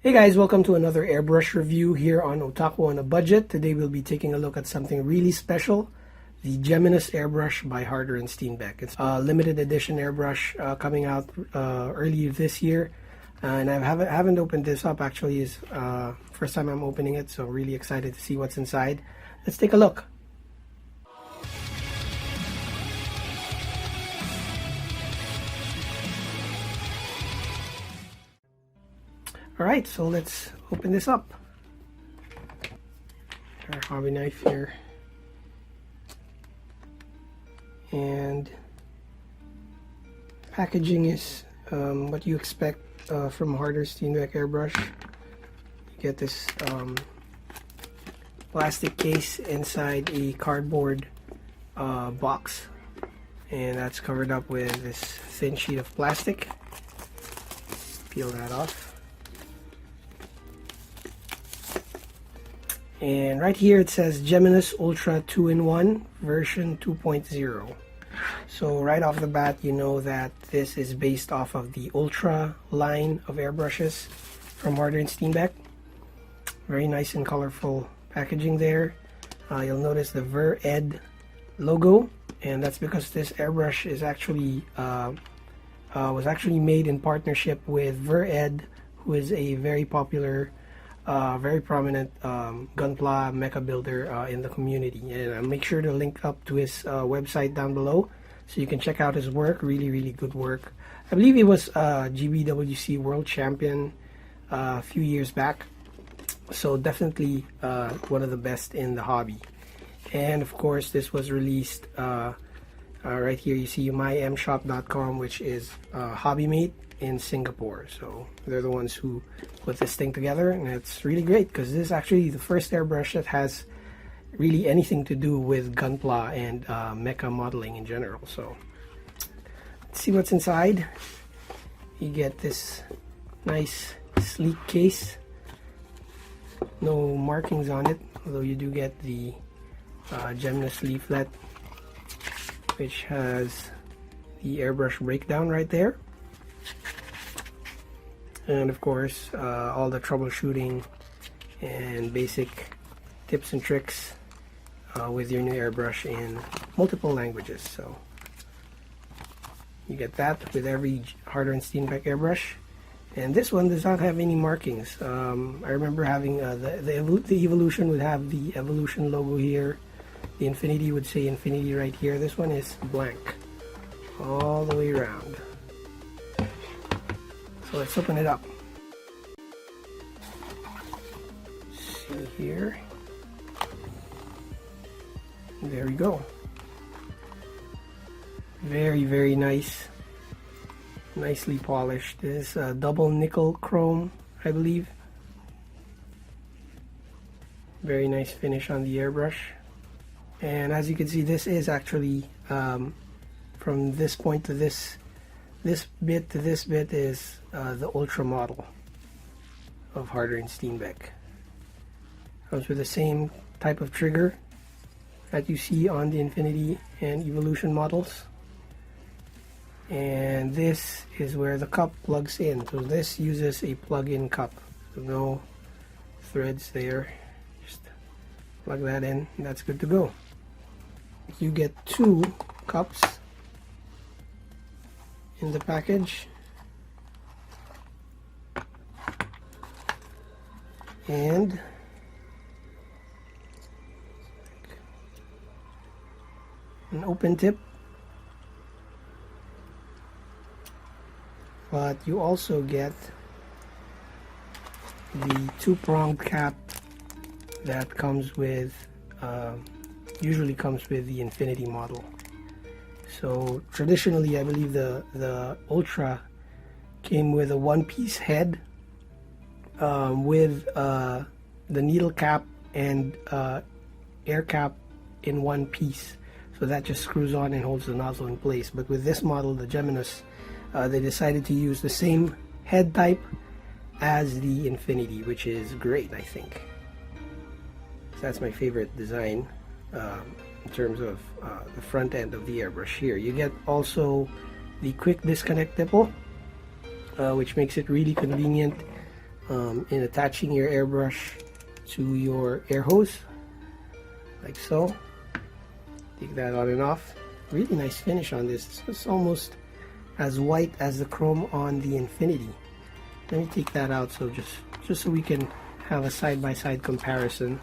Hey guys, welcome to another airbrush review here on Otaku on a Budget. Today we'll be taking a look at something really special, the Geminus airbrush by Harder and Steenbeck. It's a limited edition airbrush coming out earlier this year, and I haven't opened this up. Actually, is first time I'm opening it, so really excited to see what's inside. Let's take a look. Alright, so let's open this up. Our hobby knife here. And packaging is what you expect from Harder Steenbeck airbrush. You get this plastic case inside a cardboard box, and that's covered up with this thin sheet of plastic. Peel that off. And right here it says Geminus Ultra 2-in-1 version 2.0. So right off the bat you know that this is based off of the Ultra line of airbrushes from Harder and Steenbeck. Very nice and colorful packaging there. You'll notice the Ver Ed logo, and that's because this airbrush is actually was actually made in partnership with Ver Ed, who is a very popular very prominent gunpla mecha builder in the community, and I'll make sure to link up to his website down below so you can check out his work. Really good work. I believe he was GBWC world champion a few years back, so definitely one of the best in the hobby. And of course this was released right here. You see mymshop.com, which is HobbyMate in Singapore. So they're the ones who put this thing together, and it's really great because this is actually the first airbrush that has really anything to do with gunpla and mecha modeling in general. So let's see what's inside. You get this nice sleek case, no markings on it, although you do get the Geminus leaflet, which has the airbrush breakdown right there. And of course all the troubleshooting and basic tips and tricks with your new airbrush in multiple languages. So you get that with every Harder and Steenbeck airbrush, and this one does not have any markings. I remember having the Evolution would have the Evolution logo here, the Infinity would say Infinity right here. This one is blank all the way around. So let's open it up. See here. There we go. Very nice. Nicely polished. This is double nickel chrome, I believe. Very nice finish on the airbrush. And as you can see, this is actually from this point to this bit to this bit is the Ultra model of Harder and Steenbeck. Comes with the same type of trigger that you see on the Infinity and Evolution models. And this is where the cup plugs in. So this uses a plug-in cup. So no threads there. Just plug that in and that's good to go. You get two cups in the package, and an open tip, but you also get the two-pronged cap that comes with usually comes with the Infinity model. So traditionally, I believe the Ultra came with a one-piece head with the needle cap and air cap in one piece. So that just screws on and holds the nozzle in place. But with this model, the Geminus, they decided to use the same head type as the Infinity, which is great, I think. So that's my favorite design. In terms of the front end of the airbrush here. You get also the quick disconnect nipple, which makes it really convenient in attaching your airbrush to your air hose, like so. Take that on and off. Really nice finish on this. It's almost as white as the chrome on the Infinity. Let me take that out so just so we can have a side-by-side comparison.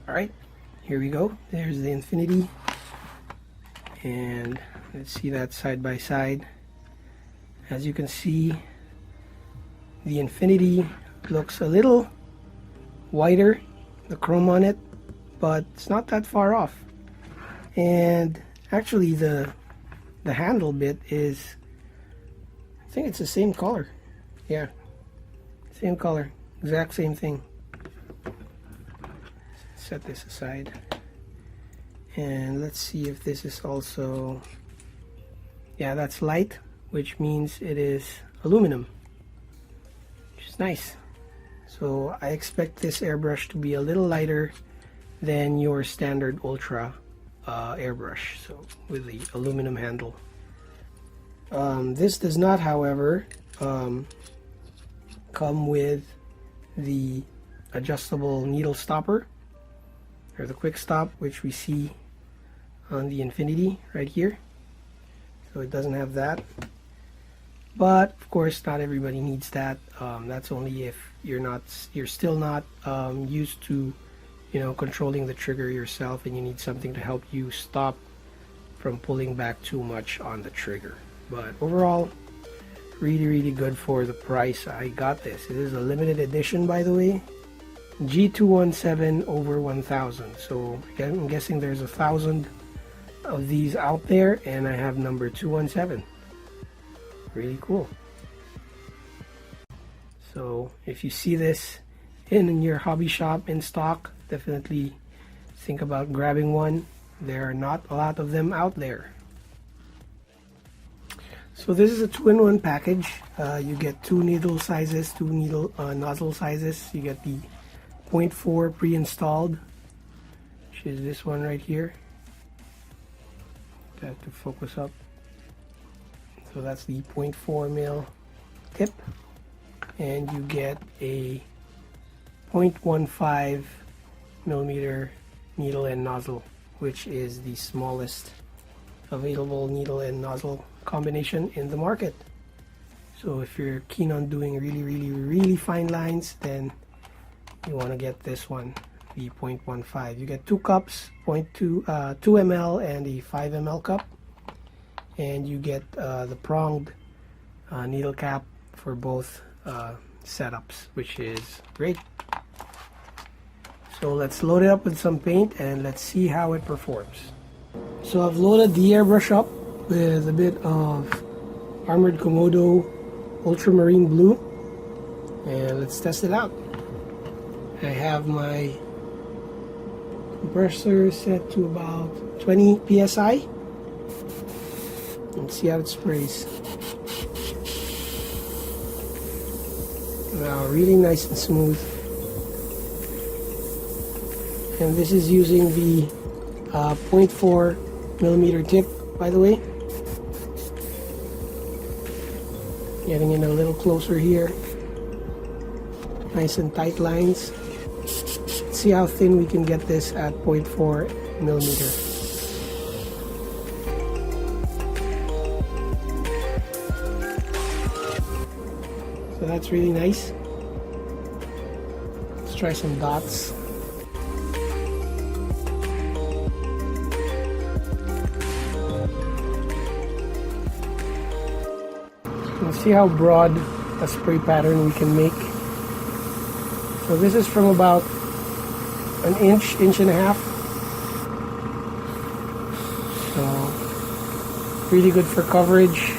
Alright, here we go. There's the Infinity. And let's see that side by side. As you can see, the Infinity looks a little whiter, the chrome on it, but it's not that far off. And actually the handle bit is, I think it's the same color. Yeah, same color, exact same thing. Set this aside. And let's see if this is also, yeah, that's light, which means it is aluminum, which is nice. So I expect this airbrush to be a little lighter than your standard Ultra airbrush, so with the aluminum handle. This does not, however, come with the adjustable needle stopper, or the quick stop, which we see on the Infinity right here. So it doesn't have that, but of course not everybody needs that. That's only if you're still not used to, you know, controlling the trigger yourself, and you need something to help you stop from pulling back too much on the trigger. But overall, really good for the price. I got this. It is a limited edition, by the way. G217 over 1000. So I'm guessing there's 1,000 of these out there, and I have number 217. Really cool. So if you see this in your hobby shop in stock, definitely think about grabbing one. There are not a lot of them out there. So this is a 2-in-1 package. You get 2 needle sizes, 2 needle nozzle sizes. You get the 0.4 pre-installed, which is this one right here. Got to focus up. So that's the 0.4 mil tip, and you get a 0.15 millimeter needle and nozzle, which is the smallest available needle and nozzle combination in the market. So if you're keen on doing really fine lines, then you want to get this one, the 0.15. You get 2 cups, 2 ml and a 5 ml cup, and you get the pronged needle cap for both setups, which is great. So let's load it up with some paint and let's see how it performs. So I've loaded the airbrush up with a bit of Armored Komodo Ultramarine Blue, and let's test it out. I have my compressor set to about 20 psi. Let's see how it sprays. Wow, really nice and smooth. And this is using the 0.4 millimeter tip, by the way. Getting in a little closer here. Nice and tight lines. Let's see how thin we can get this at 0.4 millimeter. So that's really nice. Let's try some dots. Let's see how broad a spray pattern we can make. So this is from about an inch and a half. So really good for coverage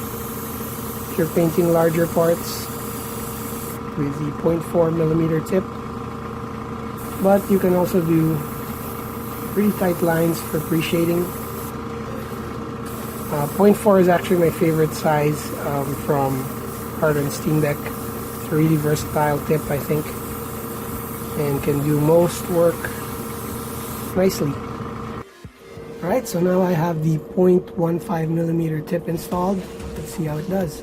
if you're painting larger parts with the 0.4 millimeter tip. But you can also do pretty tight lines for pre-shading. 0.4 is actually my favorite size from Steenbeck. It's a really versatile tip, I think, and can do most work nicely. Alright, so now I have the 0.15 millimeter tip installed. Let's see how it does.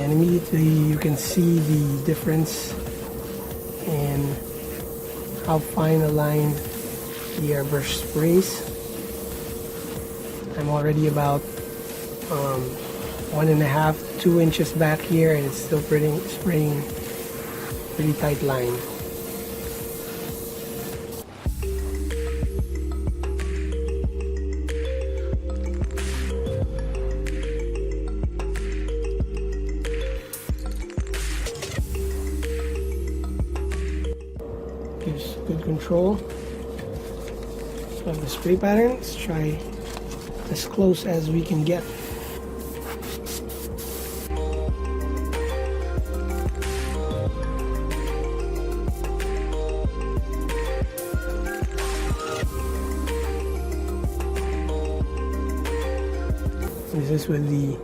and immediately you can see the difference in how fine a line the airbrush sprays. I'm already about 1.5 to 2 inches back here, and it's still spraying pretty tight line. Gives good control of the spray pattern. Let's try as close as we can get. This is with the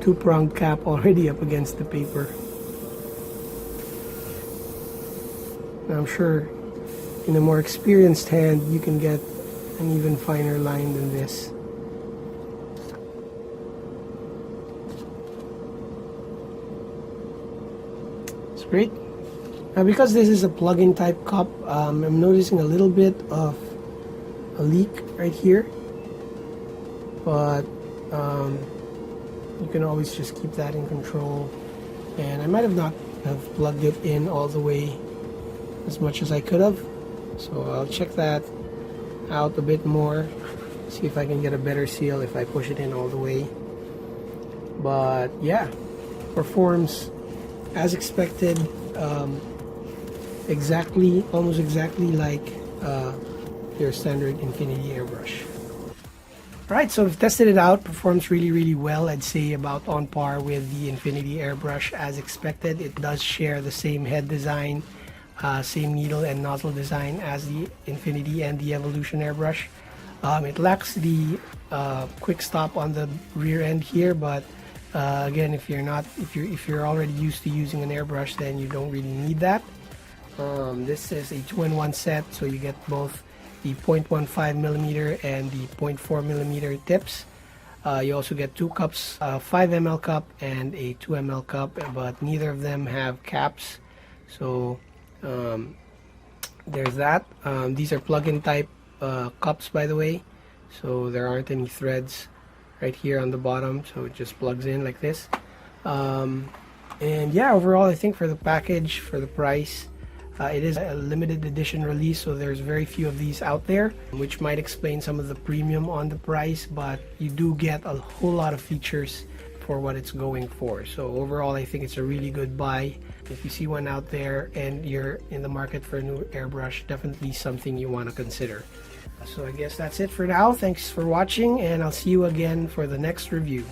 two-pronged cap already up against the paper. I'm sure in a more experienced hand you can get an even finer line than this. It's great. Now, because this is a plug-in type cup, I'm noticing a little bit of a leak right here, but you can always just keep that in control. And I might have not have plugged it in all the way as much as I could have, so I'll check that out a bit more, see if I can get a better seal if I push it in all the way. But yeah, performs as expected, almost exactly like your standard Infinity airbrush. Alright, so I've tested it out. Performs really well. I'd say about on par with the Infinity airbrush as expected. It does share the same head design, same needle and nozzle design as the Infinity and the Evolution airbrush. It lacks the quick stop on the rear end here, but again, if you're already used to using an airbrush, then you don't really need that. This is a 2-in-1 set, so you get both the 0.15mm and the 0.4mm tips. You also get two cups, a 5 ml cup and a 2 ml cup, but neither of them have caps. So there's that. These are plug-in type cups, by the way, so there aren't any threads right here on the bottom, so it just plugs in like this. And yeah, overall I think for the package, for the price, it is a limited edition release, so there's very few of these out there, which might explain some of the premium on the price, but you do get a whole lot of features for what it's going for. So overall I think it's a really good buy. If you see one out there and you're in the market for a new airbrush, definitely something you want to consider. So I guess that's it for now. Thanks for watching, and I'll see you again for the next review.